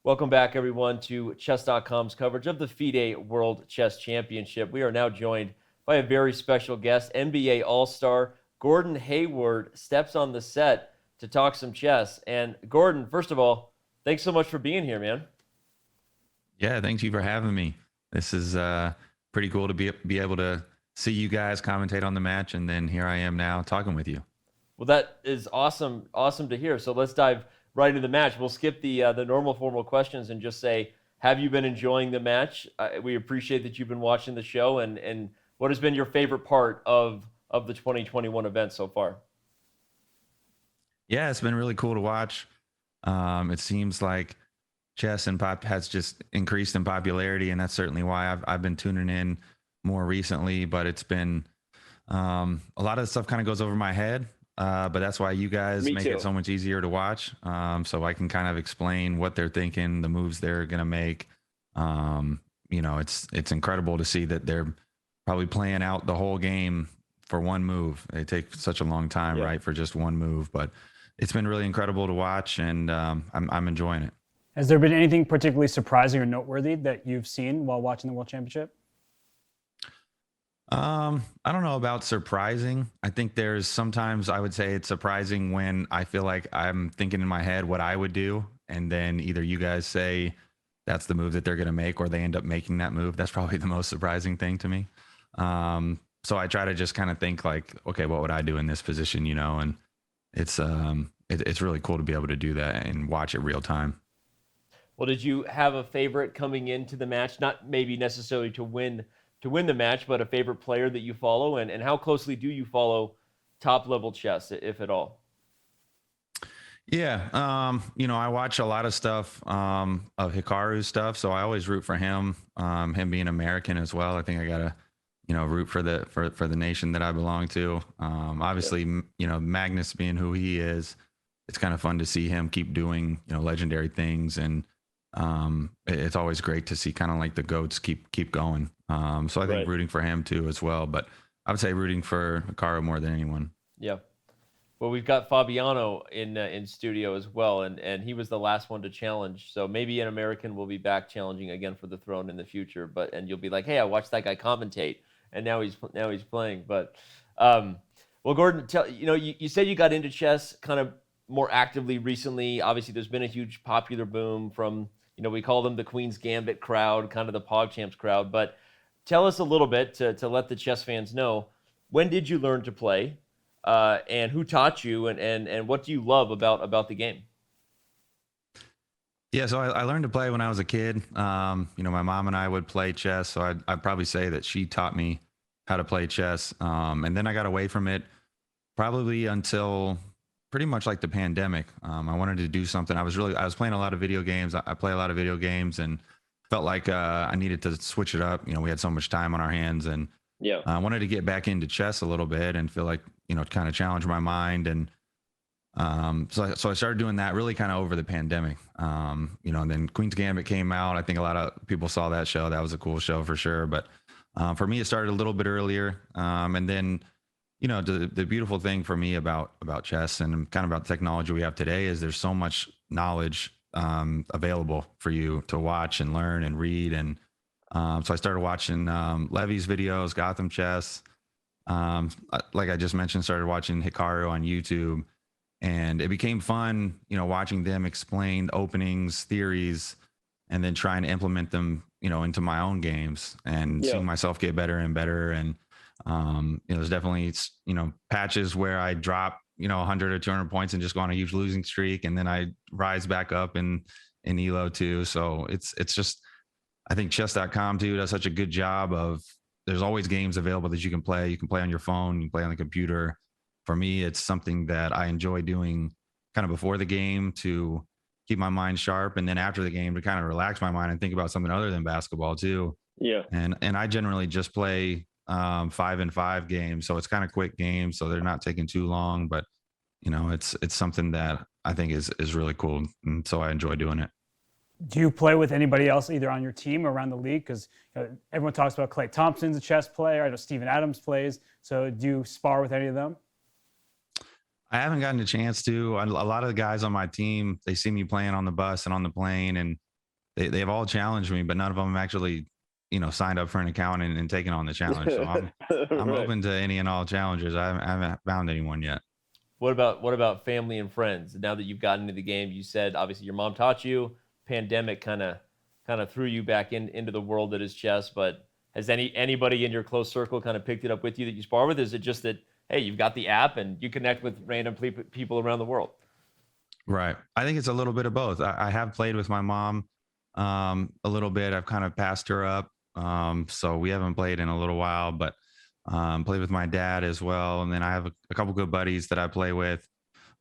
Welcome back, everyone, to Chess.com's coverage of the FIDE World Chess Championship. We are now joined by a very special guest. NBA All-Star Gordon Hayward steps on the set to talk some chess. And Gordon, first of all, thanks so much for being here, man. Yeah, thank you for having me. This is pretty cool to be able to see you guys commentate on the match, and then here I am now talking with you. Well, that is awesome to hear. So let's dive right into the match. We'll skip the normal formal questions and just say, have you been enjoying the match? We appreciate that you've been watching the show, and what has been your favorite part of the 2021 event so far? Yeah, it's been really cool to watch. It seems like chess and pop has just increased in popularity, and that's certainly why I've been tuning in more recently. But it's been a lot of the stuff kind of goes over my head, but that's why you guys make it so much easier to watch. So I can kind of explain what they're thinking, the moves they're gonna make. It's incredible to see that they're probably playing out the whole game for one move. They take such a long time, right, for just one move, but it's been really incredible to watch, and I'm enjoying it. Has there been anything particularly surprising or noteworthy that you've seen while watching the World Championship? I don't know about surprising. I think there's sometimes I would say it's surprising when I feel like I'm thinking in my head what I would do, and then either you guys say that's the move that they're going to make, or they end up making that move. That's probably the most surprising thing to me. So I try to just kind of think like, okay, what would I do in this position, and it's really cool to be able to do that and watch it real time. Well, did you have a favorite coming into the match? Not maybe necessarily to win the match, but a favorite player that you follow, and how closely do you follow top level chess, if at all? Yeah, I watch a lot of stuff of Hikaru's stuff, so I always root for him. Him being American as well, I think I gotta root for the nation that I belong to. Obviously, Magnus being who he is, it's kind of fun to see him keep doing legendary things, and it's always great to see kind of like the GOATs keep going. So I think rooting for him too as well, but I would say rooting for Hikaru more than anyone. Yeah. Well, we've got Fabiano in studio as well, and he was the last one to challenge. So maybe an American will be back challenging again for the throne in the future. And you'll be like, hey, I watched that guy commentate, and now he's playing. But well, Gordon, you said you got into chess kind of more actively recently. Obviously, there's been a huge popular boom from we call them the Queen's Gambit crowd, kind of the PogChamps crowd. But tell us a little bit to let the chess fans know, when did you learn to play? And who taught you, and what do you love about the game? Yeah, so I learned to play when I was a kid. My mom and I would play chess, so I'd probably say that she taught me how to play chess. And then I got away from it probably until pretty much like the pandemic. I wanted to do something. I was playing a lot of video games. I play a lot of video games, and felt like I needed to switch it up. We had so much time on our hands, and I wanted to get back into chess a little bit and feel like kind of challenge my mind. And so I started doing that really kind of over the pandemic. And then Queen's Gambit came out. I think a lot of people saw that show. That was a cool show for sure. But for me, it started a little bit earlier. And then the beautiful thing for me about chess and kind of about the technology we have today is there's so much knowledge available for you to watch and learn and read. And so I started watching Levy's videos, Gotham Chess. Like I just mentioned, started watching Hikaru on YouTube, and it became fun, watching them explain openings, theories, and then trying to implement them, into my own games, and seeing myself get better and better. And there's definitely patches where I drop 100 or 200 points and just go on a huge losing streak, and then I rise back up in Elo too. So it's just, I think chess.com too does such a good job of, there's always games available that you can play. You can play on your phone, you can play on the computer. For me, it's something that I enjoy doing kind of before the game to keep my mind sharp, and then after the game to kind of relax my mind and think about something other than basketball too. Yeah. And I generally just play 5-and-5 games, so it's kind of quick games, so they're not taking too long. But it's something that I think is really cool, and so I enjoy doing it. Do you play with anybody else either on your team or around the league? Because everyone talks about Klay Thompson's a chess player. I know Steven Adams plays. So do you spar with any of them? I haven't gotten a chance to. A lot of the guys on my team, they see me playing on the bus and on the plane, and they've all challenged me, but none of them actually, signed up for an account and taken on the challenge. So I'm Right. open to any and all challenges. I haven't found anyone yet. What about family and friends? Now that you've gotten into the game, you said obviously your mom taught you. Pandemic kind of threw you back into the world that is chess. But has anybody in your close circle kind of picked it up with you that you spar with? Is it just that hey, you've got the app and you connect with random people around the world? Right. I think it's a little bit of both. I have played with my mom a little bit. I've kind of passed her up. So we haven't played in a little while, but played with my dad as well. And then I have a couple good buddies that I play with.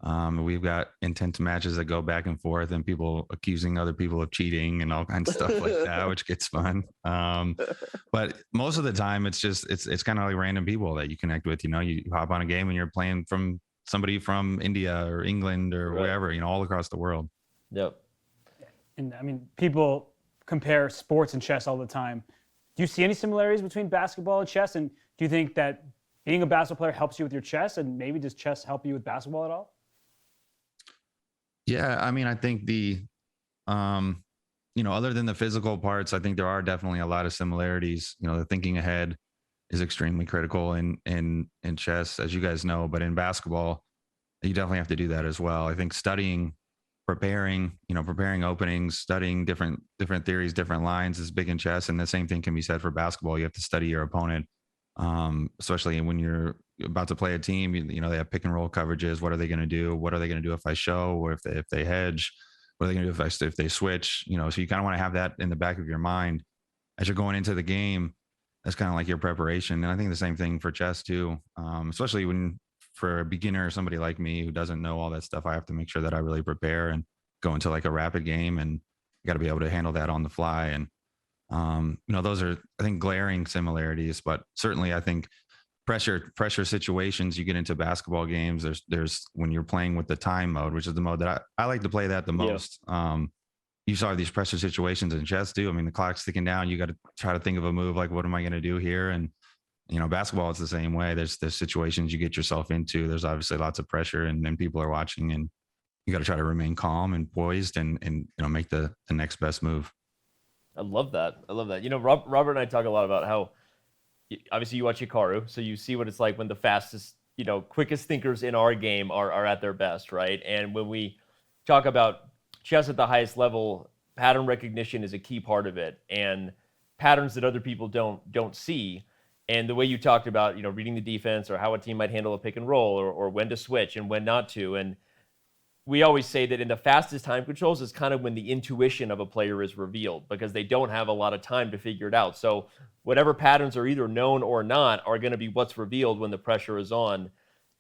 We've got intense matches that go back and forth, and people accusing other people of cheating and all kinds of stuff like that, which gets fun. But most of the time, it's kind of like random people that you connect with. You hop on a game and you're playing from somebody from India or England or Right. wherever, all across the world. Yep. And I mean, people compare sports and chess all the time. Do you see any similarities between basketball and chess? And do you think that being a basketball player helps you with your chess? And maybe does chess help you with basketball at all? Yeah, I mean, I think other than the physical parts, I think there are definitely a lot of similarities. The thinking ahead is extremely critical in chess, as you guys know, but in basketball, you definitely have to do that as well. I think studying, preparing openings, studying different theories, different lines is big in chess. And the same thing can be said for basketball. You have to study your opponent, especially when you're about to play a team. They have pick and roll coverages. What are they going to do? What are they going to do if I show, or if they hedge? What are they going to do if they switch? So you kind of want to have that in the back of your mind as you're going into the game. That's kind of like your preparation. And I think the same thing for chess too, especially for a beginner or somebody like me who doesn't know all that stuff. I have to make sure that I really prepare and go into like a rapid game, and you got to be able to handle that on the fly. And those are, I think, glaring similarities, but certainly I think pressure situations you get into basketball games, there's when you're playing with the time mode, which is the mode that I like to play that the most. You saw these pressure situations in chess too. I mean, the clock's ticking down. You got to try to think of a move, like, what am I going to do here? And basketball is the same way. There's situations you get yourself into. There's obviously lots of pressure, and then people are watching, and you got to try to remain calm and poised and make the next best move. I love that. Robert and I talk a lot about how obviously you watch Hikaru, so you see what it's like when the fastest, quickest thinkers in our game are at their best, right? And when we talk about chess at the highest level, pattern recognition is a key part of it, and patterns that other people don't see. And the way you talked about, reading the defense or how a team might handle a pick and roll, or when to switch and when not to. And we always say that in the fastest time controls is kind of when the intuition of a player is revealed, because they don't have a lot of time to figure it out. So whatever patterns are either known or not are going to be what's revealed when the pressure is on.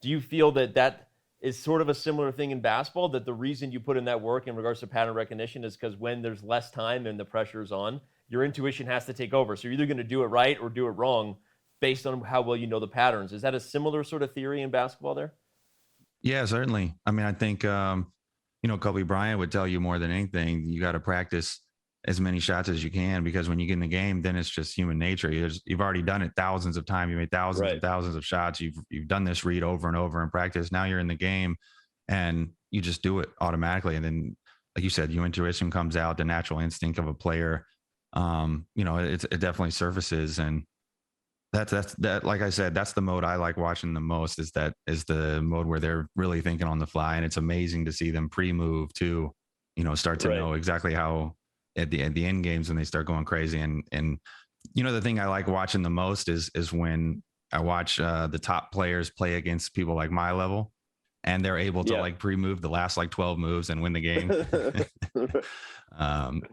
Do you feel that is sort of a similar thing in basketball, that the reason you put in that work in regards to pattern recognition is because when there's less time and the pressure is on, your intuition has to take over. So you're either going to do it right or do it wrong based on how well you know the patterns. Is that a similar sort of theory in basketball there? Yeah, certainly. I mean, I think, Kobe Bryant would tell you more than anything, you got to practice as many shots as you can, because when you get in the game, then it's just human nature. You've already done it thousands of times. You made thousands and thousands of shots. You've done this read over and over in practice. Now you're in the game and you just do it automatically. And then, like you said, your intuition comes out, the natural instinct of a player. It definitely surfaces. And that's like I said, that's the mode I like watching the most, is the mode where they're really thinking on the fly. And it's amazing to see them pre-move to, start to know exactly how at the end games when they start going crazy. And the thing I like watching the most is when I watch the top players play against people like my level, and they're able to like pre-move the last like 12 moves and win the game.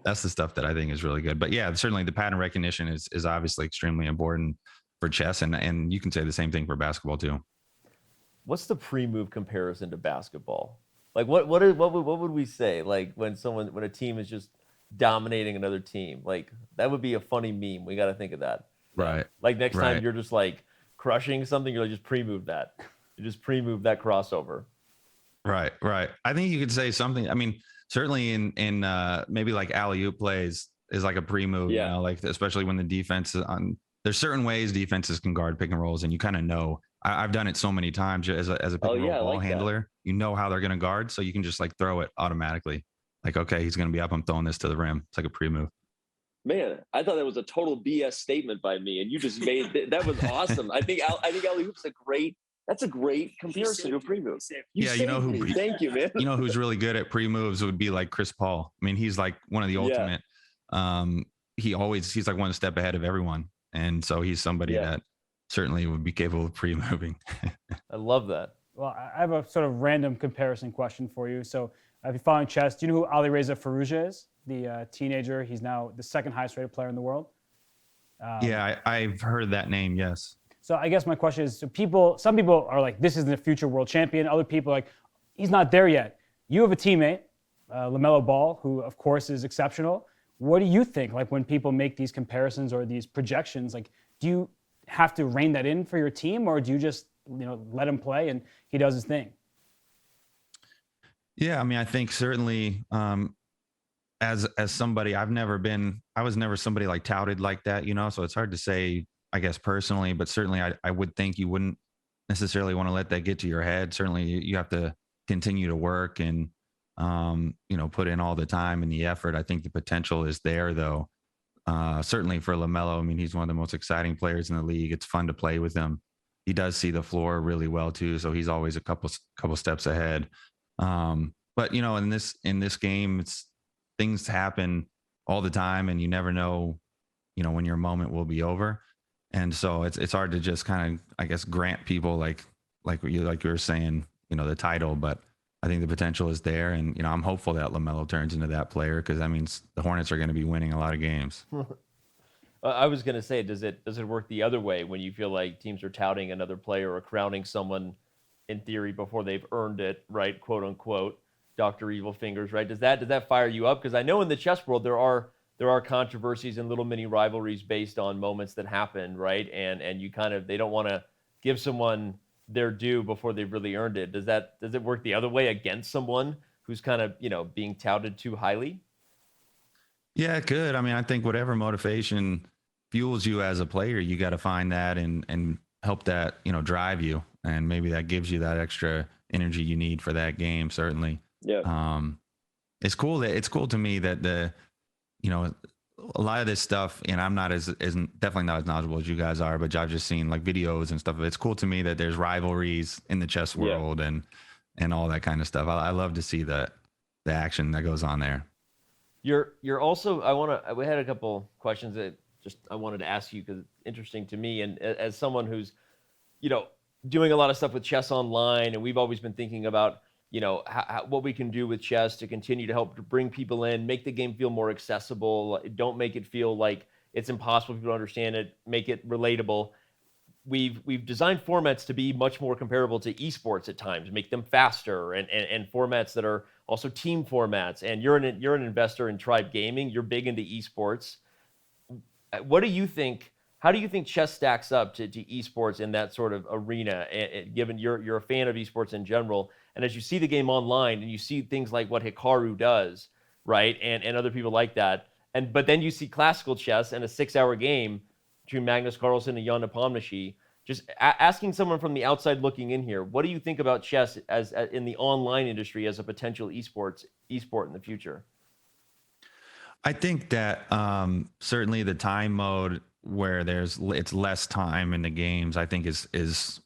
That's the stuff that I think is really good. But yeah, certainly the pattern recognition is obviously extremely important for chess, and you can say the same thing for basketball too. What's the pre-move comparison to basketball? Like what would we say? Like when a team is just dominating another team, like that would be a funny meme. We got to think of that. Right. Like next time you're just like crushing something, you're like, just pre-move that. You just pre-move that crossover. Right. I think you could say something. I mean, certainly in maybe like alley-oop plays is like a pre-move, like especially when the defense is on. There's certain ways defenses can guard pick and rolls, and you kind of know. I've done it so many times as a pick and roll ball handler. You know how they're going to guard, so you can just like throw it automatically. like, okay, he's going to be up. I'm throwing this to the rim. It's like a pre-move. Man, I thought that was a total BS statement by me, and you just made that was awesome. I think alley hoop's that's a great comparison to a pre-move. Thank you, man. You know who's really good at pre-moves would be like Chris Paul. I mean, he's like one of the ultimate. He's like one step ahead of everyone, and so he's somebody that certainly would be capable of pre-moving. I love that. Well, I have a sort of random comparison question for you. So if you're following chess, do you know who Alireza Firouzja is? The teenager. He's now the second highest rated player in the world. I've heard that name. Yes. So I guess my question is, some people are like, this is the future world champion. Other people are like, he's not there yet. You have a teammate, LaMelo Ball, who of course is exceptional. What do you think? Like when people make these comparisons or these projections, like, do you have to rein that in for your team, or do you just, let him play and he does his thing? Yeah, I mean, I think certainly as somebody, I was never somebody like touted like that, so it's hard to say, I guess, personally, but certainly I would think you wouldn't necessarily want to let that get to your head. Certainly you have to continue to work and, put in all the time and the effort. I think the potential is there though. Certainly for LaMelo, I mean, he's one of the most exciting players in the league. It's fun to play with him. He does see the floor really well too. So he's always a couple steps ahead. But in this game, things happen all the time and you never know, when your moment will be over. And so it's hard to just kind of, I guess, grant people like you were saying, the title, but I think the potential is there. And, I'm hopeful that LaMelo turns into that player, because that means the Hornets are going to be winning a lot of games. I was going to say, does it work the other way when you feel like teams are touting another player or crowning someone in theory before they've earned it, right? Quote unquote, Dr. Evil Fingers, right? Does that fire you up? Because I know in the chess world, there are controversies and little mini rivalries based on moments that happen, right? And you they don't want to give someone their due before they've really earned it. Does it work the other way against someone who's kind of, being touted too highly? Yeah, it could. I mean, I think whatever motivation fuels you as a player, you got to find that and help that, drive you. And maybe that gives you that extra energy you need for that game. Certainly. Yeah. It's cool to me that a lot of this stuff, and I'm not definitely not as knowledgeable as you guys are, but I've just seen like videos and stuff. It's cool to me that there's rivalries in the chess world and all that kind of stuff. I love to see the action that goes on there. You're also, we had a couple questions that I wanted to ask you because it's interesting to me. And as someone who's, doing a lot of stuff with chess online, and we've always been thinking about, what we can do with chess to continue to help to bring people in, make the game feel more accessible. Don't make it feel like it's impossible for people to understand it, make it relatable. We've designed formats to be much more comparable to esports at times, make them faster and formats that are also team formats. And you're an investor in Tribe Gaming. You're big into esports. What do you think? How do you think chess stacks up to esports in that sort of arena? Given you're a fan of esports in general, and as you see the game online and you see things like what Hikaru does, right, and other people like that, but then you see classical chess and a 6-hour game between Magnus Carlsen and Jan Nepomniachtchi. Just asking someone from the outside looking in here, what do you think about chess as in the online industry as a potential esport in the future? I think that certainly the time mode where it's less time in the games, I think is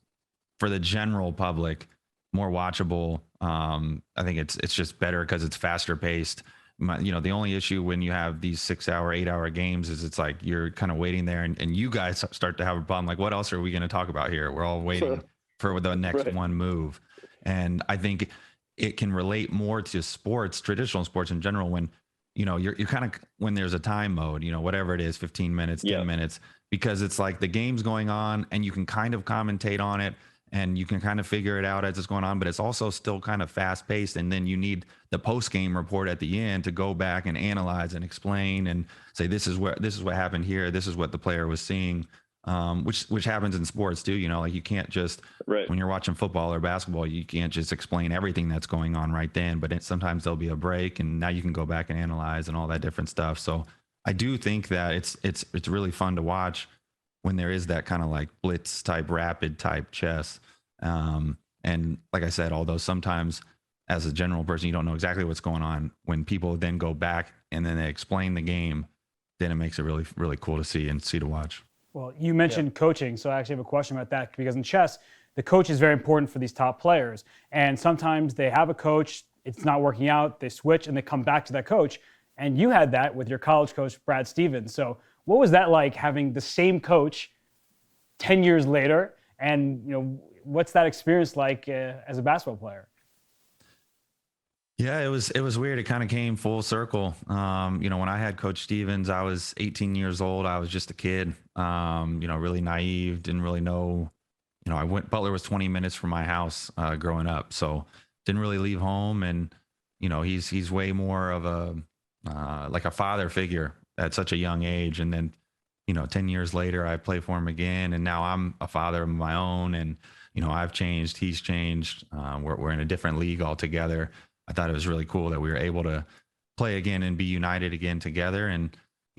for the general public more watchable. I think it's just better because it's faster paced. The only issue when you have these 6-hour, 8-hour games is it's like you're kind of waiting there and you guys start to have a problem. Like, what else are we going to talk about here? We're all waiting for the next one move. And I think it can relate more to sports, traditional sports in general, when you're kind of, when there's a time mode, whatever it is, 15 minutes, 10 minutes, because it's like the game's going on and you can kind of commentate on it and you can kind of figure it out as it's going on, but it's also still kind of fast paced. And then you need the post game report at the end to go back and analyze and explain and say, this is what happened here. This is what the player was seeing. Which happens in sports too. Like you can't just, when you're watching football or basketball, you can't just explain everything that's going on right then, but sometimes there'll be a break and now you can go back and analyze and all that different stuff. So I do think that it's really fun to watch when there is that kind of like blitz type, rapid type chess. And like I said, although sometimes as a general person, you don't know exactly what's going on. When people then go back and then they explain the game, then it makes it really, really cool to see and to watch. Well, you mentioned coaching, so I actually have a question about that, because in chess, the coach is very important for these top players. And sometimes they have a coach, it's not working out, they switch and they come back to that coach. And you had that with your college coach, Brad Stevens. So what was that like, having the same coach 10 years later? And what's that experience like as a basketball player? Yeah, it was weird. It kind of came full circle. When I had Coach Stevens, I was 18 years old. I was just a kid, really naive, didn't really know. Butler was 20 minutes from my house growing up, so didn't really leave home. And he's way more of a like a father figure at such a young age. And then 10 years later, I play for him again, and now I'm a father of my own. And I've changed, he's changed. We're in a different league altogether. I thought it was really cool that we were able to play again and be united again together. And,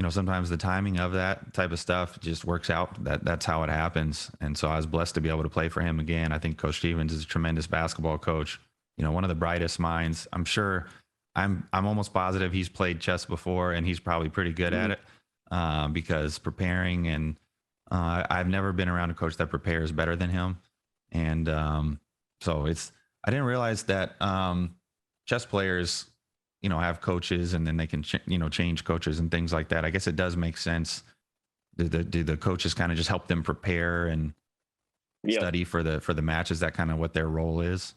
sometimes the timing of that type of stuff just works out. That's how it happens. And so I was blessed to be able to play for him again. I think Coach Stevens is a tremendous basketball coach, one of the brightest minds. I'm sure, I'm almost positive he's played chess before, and he's probably pretty good at it because preparing, and I've never been around a coach that prepares better than him. And so I didn't realize that chess players, have coaches, and then they can, change coaches and things like that. I guess it does make sense. Do the coaches kind of just help them prepare and study for the match? Is that kind of what their role is?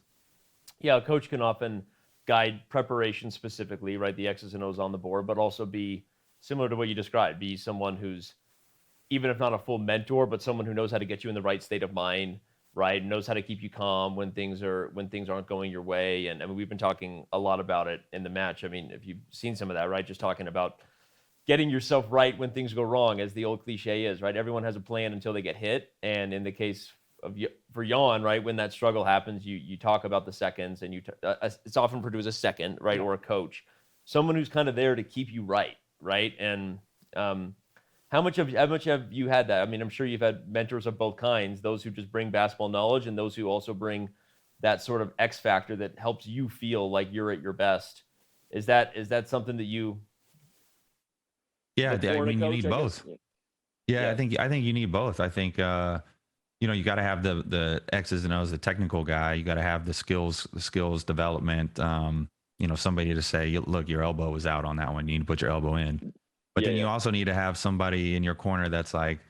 Yeah, a coach can often guide preparation specifically, right? The X's and O's on the board, but also be similar to what you described, be someone who's, even if not a full mentor, but someone who knows how to get you in the right state of mind, right? Knows how to keep you calm when things aren't going your way. And I mean, we've been talking a lot about it in the match. I mean, if you've seen some of that, right? Just talking about getting yourself right when things go wrong, as the old cliche is, right? Everyone has a plan until they get hit. And in the case of for Jan, right, when that struggle happens, you talk about the seconds, and it's often produced a second, right, or a coach, someone who's kind of there to keep you right, right? And how much have you had that? I mean, I'm sure you've had mentors of both kinds, those who just bring basketball knowledge and those who also bring that sort of X factor that helps you feel like you're at your best. Is that something that you? Yeah, I mean, you need both. Yeah, I think you need both. I think you got to have the X's and O's, the technical guy. You got to have the skills development. Somebody to say, look, your elbow was out on that one. You need to put your elbow in. But then you also need to have somebody in your corner that's like,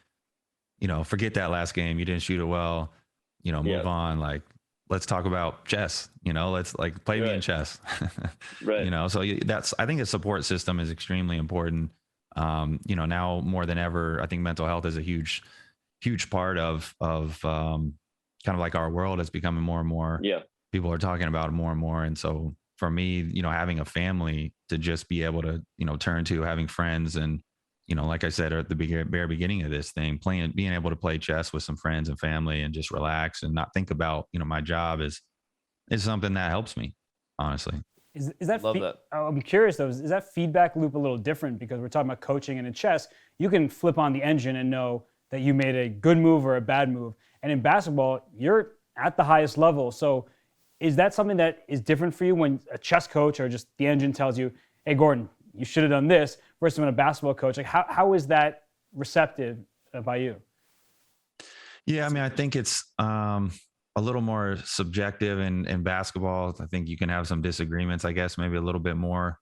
forget that last game. You didn't shoot it well. Move on. Like, let's talk about chess. Let's like play me in chess. Right. So I think a support system is extremely important. Now more than ever, I think mental health is a huge part of kind of like our world. It's becoming more and more. Yeah. People are talking about it more and more. And so for me, having a family to just be able to, turn to, having friends, and, like I said at the very beginning of this thing, being able to play chess with some friends and family and just relax and not think about, my job is something that helps me, honestly. Is that Love that. I'm curious though, is that feedback loop a little different? Because we're talking about coaching, and in chess, you can flip on the engine and know that you made a good move or a bad move. And in basketball, you're at the highest level. So is that something that is different for you when a chess coach or just the engine tells you, hey, Gordon, you should have done this, versus when a basketball coach? Like, how is that receptive by you? Yeah, I mean, I think it's a little more subjective in basketball. I think you can have some disagreements, I guess, maybe a little bit more,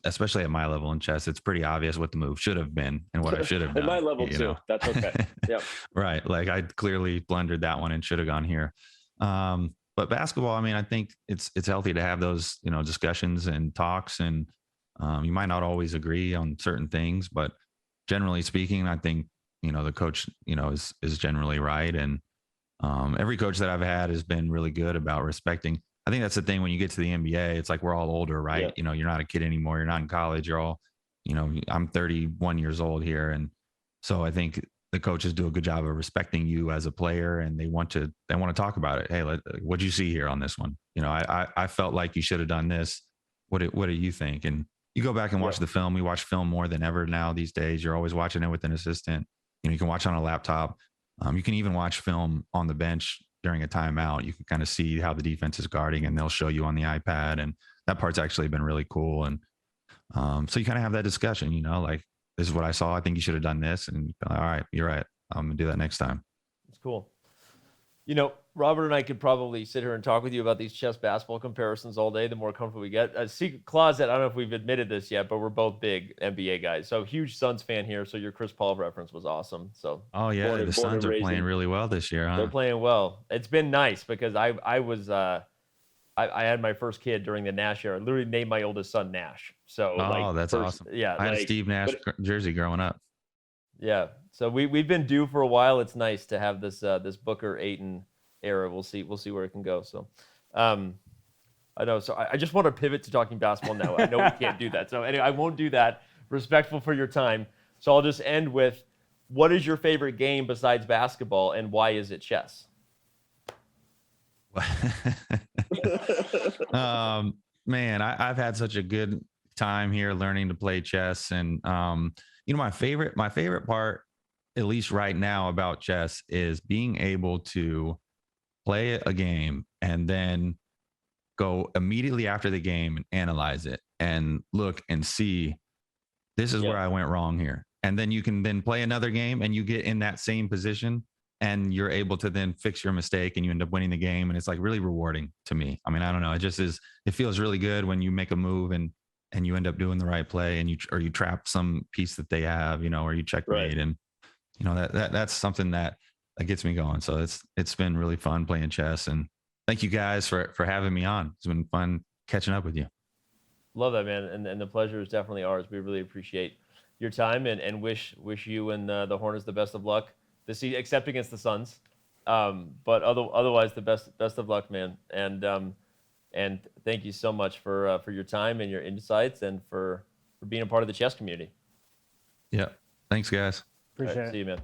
especially at my level in chess. It's pretty obvious what the move should have been and what I should have done. At my level too. That's okay. Yeah. Right. Like, I clearly blundered that one and should have gone here. But basketball, I mean, I think it's healthy to have those, discussions and talks, and you might not always agree on certain things, but generally speaking, I think, the coach, is generally right. And every coach that I've had has been really good about respecting. I think that's the thing when you get to the NBA, it's like we're all older, right? Yeah. You're not a kid anymore. You're not in college. You're all, I'm 31 years old here. And so I think the coaches do a good job of respecting you as a player, and they want to talk about it. Hey, what'd you see here on this one? I felt like you should have done this. What do you think? And you go back and watch the film. We watch film more than ever now these days. You're always watching it with an assistant. You can watch on a laptop. You can even watch film on the bench, during a timeout, you can kind of see how the defense is guarding, and they'll show you on the iPad, and that part's actually been really cool. And so you kind of have that discussion, like, this is what I saw. I think you should have done this. And all right, you're right. I'm gonna do that next time. It's cool. Robert and I could probably sit here and talk with you about these chess basketball comparisons all day, the more comfortable we get. Secret closet, I don't know if we've admitted this yet, but we're both big NBA guys. So huge Suns fan here. So your Chris Paul reference was awesome. So Oh yeah, the Suns are playing really well this year, huh? They're playing well. It's been nice because I had my first kid during the Nash era. I literally named my oldest son Nash. So that's awesome. Yeah, I had a Steve Nash jersey growing up. Yeah. So we've been due for a while. It's nice to have this Booker Ayton era. We'll see where it can go. So I know. So I just want to pivot to talking basketball now. I know we can't do that. So anyway, I won't do that. Respectful for your time. So I'll just end with, what is your favorite game besides basketball, and why is it chess? Man, I've had such a good time here learning to play chess. And my favorite part, at least right now, about chess is being able to play a game and then go immediately after the game and analyze it and look and see, this is where I went wrong here. And then you can then play another game and you get in that same position and you're able to then fix your mistake and you end up winning the game. And it's like really rewarding to me. I mean, I don't know. It feels really good when you make a move and you end up doing the right play and you trap some piece that they have, or you checkmate. Right. And, that's something that gets me going. So it's been really fun playing chess, and thank you guys for having me on. It's been fun catching up with you. Love that, man. And the pleasure is definitely ours. We really appreciate your time and wish you and the Hornets the best of luck this season, except against the Suns. But otherwise, the best of luck, man. And thank you so much for your time and your insights and for being a part of the chess community. Yeah. Thanks, guys. Appreciate it. See you, man.